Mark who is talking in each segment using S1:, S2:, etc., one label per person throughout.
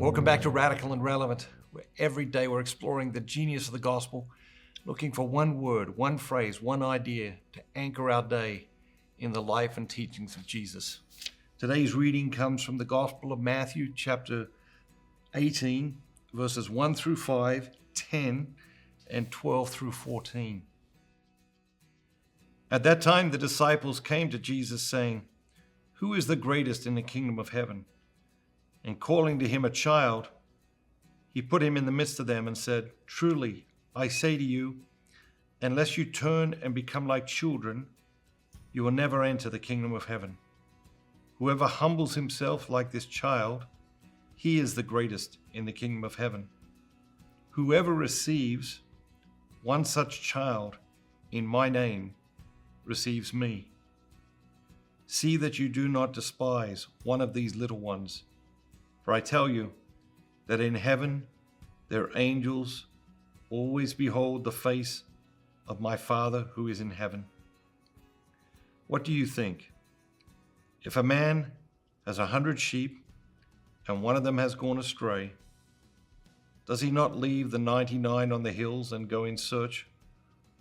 S1: Welcome back to Radical and Relevant, where every day we're exploring the genius of the gospel, looking for one word, one phrase, one idea to anchor our day in the life and teachings of Jesus. Today's reading comes from the Gospel of Matthew, chapter 18, verses 1 through 5, 10, and 12 through 14. At that time, the disciples came to Jesus saying, "Who is the greatest in the kingdom of heaven?" And calling to him a child, he put him in the midst of them and said, "Truly, I say to you, unless you turn and become like children, you will never enter the kingdom of heaven. Whoever humbles himself like this child, he is the greatest in the kingdom of heaven. Whoever receives one such child in my name receives me. See that you do not despise one of these little ones. For I tell you that in heaven their angels always behold the face of my Father who is in heaven. What do you think? If a man has 100 sheep and one of them has gone astray, does he not leave the 99 on the hills and go in search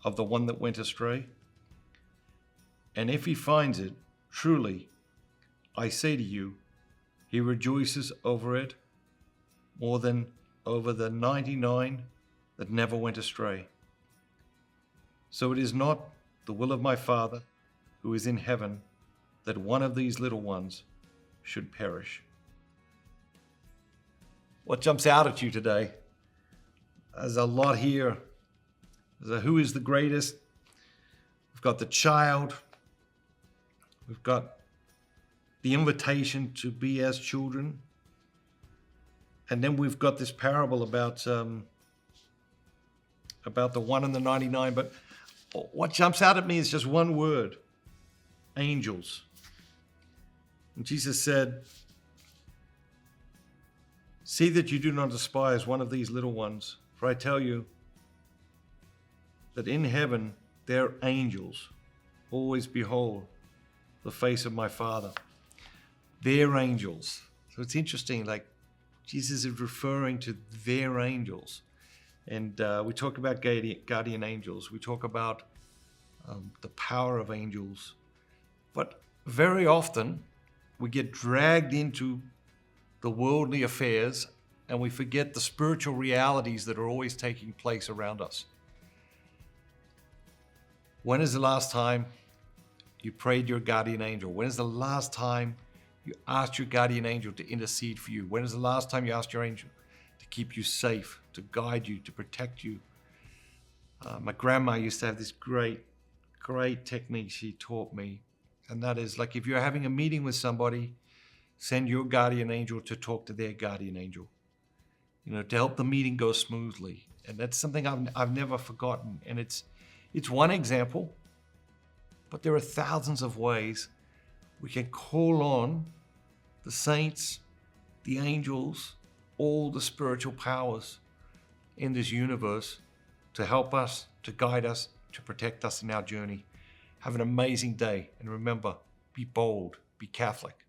S1: of the one that went astray? And if he finds it, truly, I say to you, he rejoices over it more than over the 99 that never went astray. So it is not the will of my Father who is in heaven that one of these little ones should perish." What jumps out at you today? There's a lot here. There's a who is the greatest. We've got the child. We've got the invitation to be as children. And then we've got this parable about the 1 and the 99. But what jumps out at me is just one word: angels. And Jesus said, "See that you do not despise one of these little ones, for I tell you that in heaven their angels always behold the face of my Father." Their angels. So it's interesting, like Jesus is referring to their angels. And we talk about guardian angels. We talk about the power of angels. But very often we get dragged into the worldly affairs and we forget the spiritual realities that are always taking place around us. When is the last time you prayed your guardian angel? When is the last time you asked your guardian angel to intercede for you? When is the last time you asked your angel to keep you safe, to guide you, to protect you? My grandma used to have this great technique she taught me. And that is, like, if you're having a meeting with somebody, send your guardian angel to talk to their guardian angel, to help the meeting go smoothly. And that's something I've never forgotten. And it's one example, but there are thousands of ways we can call on the saints, the angels, all the spiritual powers in this universe to help us, to guide us, to protect us in our journey. Have an amazing day. And remember, be bold, be Catholic.